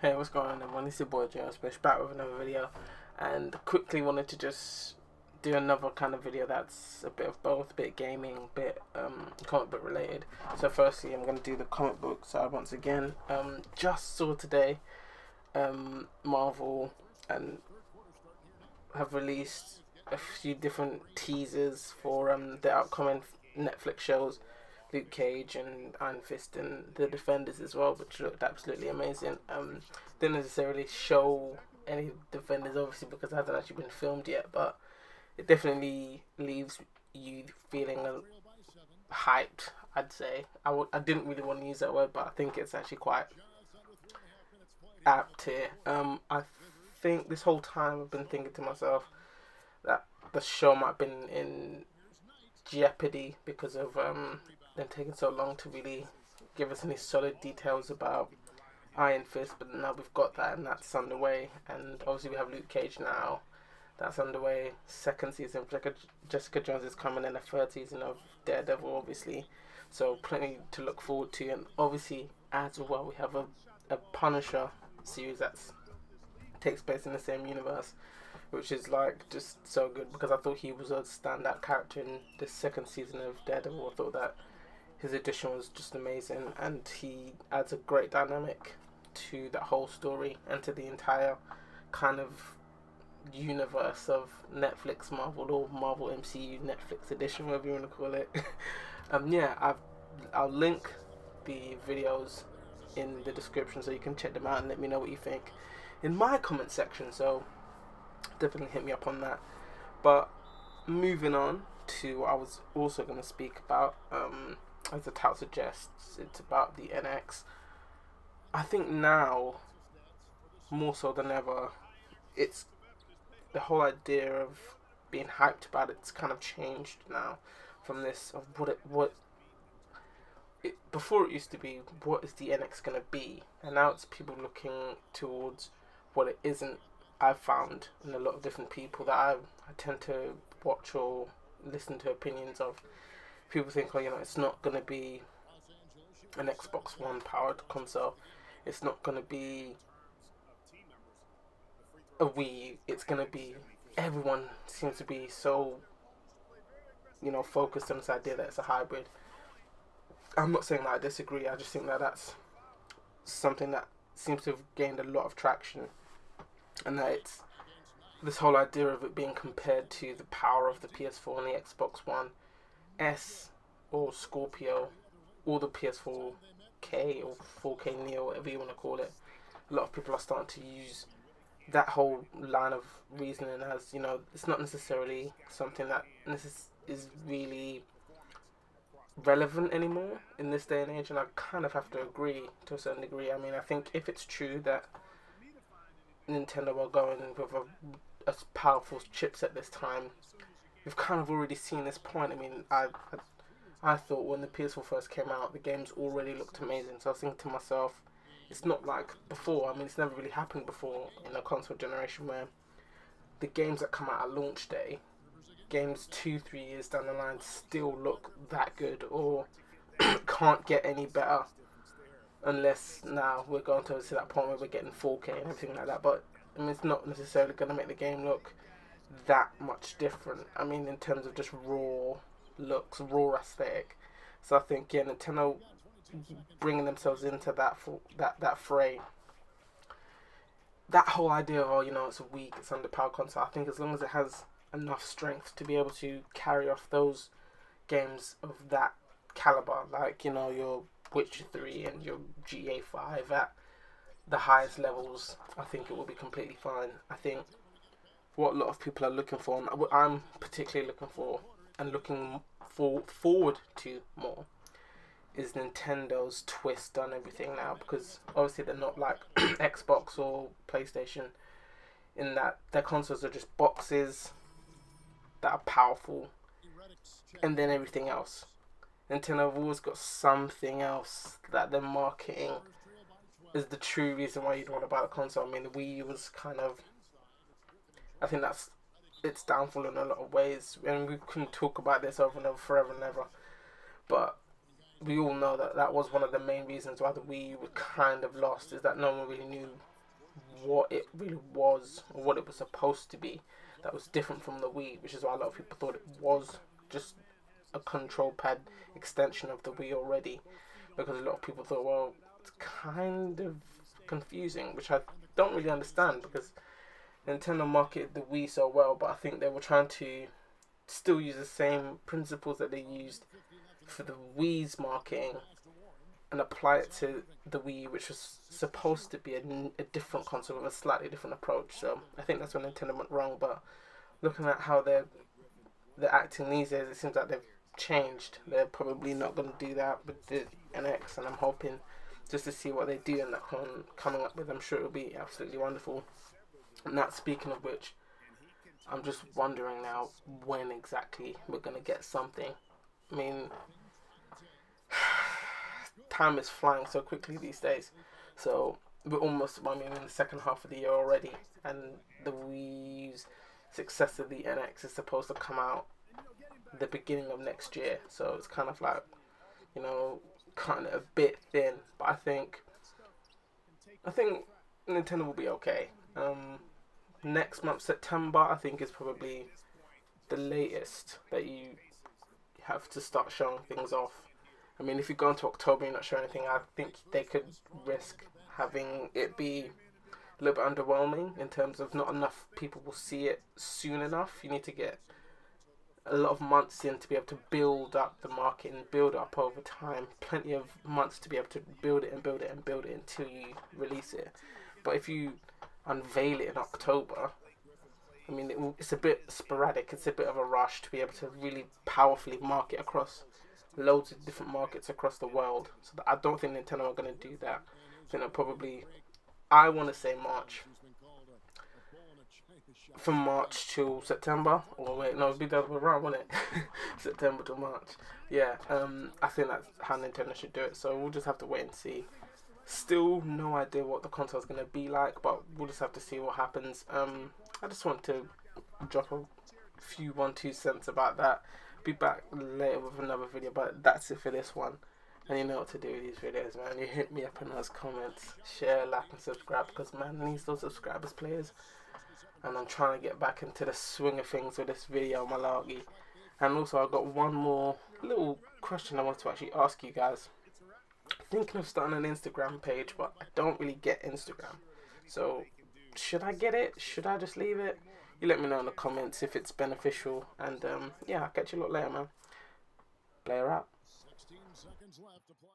Hey, what's going on everyone? It's your boy James Bush back with another video, and quickly wanted to just do another kind of video that's a bit of both, a bit gaming, a bit comic book related. So firstly I'm going to do the comic book side once again. Just saw today Marvel and have released a few different teasers for the upcoming Netflix shows, Luke Cage and Iron Fist and the Defenders as well, which looked absolutely amazing. Didn't necessarily show any Defenders obviously because it hasn't actually been filmed yet, but it definitely leaves you feeling hyped. I'd say I didn't really want to use that word, but I think it's actually quite apt here. I think this whole time I've been thinking to myself that the show might have been in jeopardy because of them taking so long to really give us any solid details about Iron Fist, but now we've got that and that's underway, and obviously we have Luke Cage now. That's underway. Second season of Jessica Jones is coming, in a third season of Daredevil, obviously. So plenty to look forward to, and obviously as well we have a Punisher series that takes place in the same universe, which is like just so good because I thought he was a standout character in the second season of Daredevil. I thought that his addition was just amazing, and he adds a great dynamic to that whole story and to the entire kind of universe of Netflix Marvel, or Marvel MCU Netflix edition, whatever you want to call it. Yeah, I'll link the videos in the description so you can check them out and let me know what you think in my comment section. So definitely hit me up on that. But moving on to what I was also going to speak about, as the title suggests, it's about the NX. I think now, more so than ever, it's the whole idea of being hyped about it's kind of changed now from this of before it used to be what is the NX gonna be, and now it's people looking towards what it isn't. I've found in a lot of different people that I tend to watch or listen to opinions of. People think, oh, it's not gonna be an Xbox One powered console. It's not gonna be a Wii. It's gonna be, everyone seems to be so focused on this idea that it's a hybrid. I'm not saying that I disagree. I just think that that's something that seems to have gained a lot of traction, and that it's this whole idea of it being compared to the power of the PS4 and the Xbox One S or Scorpio or the PS4K or 4K Neo, whatever you want to call it. A lot of people are starting to use that whole line of reasoning as, it's not necessarily something that is really relevant anymore in this day and age, and I kind of have to agree to a certain degree. I mean, I think if it's true that Nintendo are going with a powerful chipset this time, we've kind of already seen this point. I mean, I thought when the PS4 first came out, the games already looked amazing, so I was thinking to myself, it's not like before. I mean, it's never really happened before in a console generation where the games that come out at launch day, games 2-3 years down the line, still look that good or can't get any better, unless now we're going to that point where we're getting 4K and everything like that. But I mean, it's not necessarily going to make the game look that much different. I mean, in terms of just raw looks, raw aesthetic. So I think, yeah, Nintendo bringing themselves into that fray. That whole idea of, it's a weak, it's underpowered console. I think as long as it has enough strength to be able to carry off those games of that caliber, like your Witcher 3 and your GTA 5 at the highest levels, I think it will be completely fine. I think what a lot of people are looking for, and what I'm particularly looking for and looking forward to more, is Nintendo's twist on everything now, because obviously they're not like Xbox or PlayStation in that their consoles are just boxes that are powerful and then everything else. Nintendo have always got something else that they're marketing is the true reason why you'd want to buy the console. I mean, the Wii U was kind of, I think that's its downfall in a lot of ways, and we can talk about this over and over forever and ever, but we all know that that was one of the main reasons why the Wii U was kind of lost, is that no one really knew what it really was, or what it was supposed to be, that was different from the Wii, which is why a lot of people thought it was just a control pad extension of the Wii already, because a lot of people thought, well, it's kind of confusing, which I don't really understand, because Nintendo marketed the Wii so well, but I think they were trying to still use the same principles that they used for the Wii's marketing and apply it to the Wii, which was supposed to be a different console with a slightly different approach. So I think that's where Nintendo went wrong. But looking at how they're acting these days, it seems like they've changed. They're probably not going to do that with the NX, and I'm hoping just to see what they do and that coming up with. I'm sure it'll be absolutely wonderful. And that, speaking of which, I'm just wondering now when exactly we're going to get something. I mean, time is flying so quickly these days. So we're almost, I mean, in the second half of the year already, and the Wii's successor, the NX, is supposed to come out the beginning of next year. So it's kind of like, you know, cutting it a bit thin. But I think Nintendo will be okay. Next month, September, I think is probably the latest that you have to start showing things off. I mean, if you go into October and not show anything, I think they could risk having it be a little bit underwhelming in terms of not enough people will see it soon enough. You need to get a lot of months in to be able to build up the market and build up over time. Plenty of months to be able to build it and build it and build it until you release it. But if you unveil it in October, I mean, it's a bit sporadic. It's a bit of a rush to be able to really powerfully market across loads of different markets across the world. So I don't think Nintendo are going to do that. I think they'll probably, I want to say March. From March till September. Or wait, no, it'd be the other way around, wouldn't it? September to March. Yeah, I think that's how Nintendo should do it. So we'll just have to wait and see. Still no idea what the console is going to be like, but we'll just have to see what happens. I just want to drop a few 1-2 cents about that. Be back later with another video, but that's it for this one. And you know what to do with these videos, man. You hit me up in those comments, share, like, and subscribe, because man needs those subscribers, players. And I'm trying to get back into the swing of things with this video, malarkey. And also, I've got one more little question I want to actually ask you guys. Thinking of starting an Instagram page, but I don't really get Instagram. So, should I get it? Should I just leave it? You let me know in the comments if it's beneficial. And yeah, I'll catch you a lot later, man. Player out. 16 seconds left to play.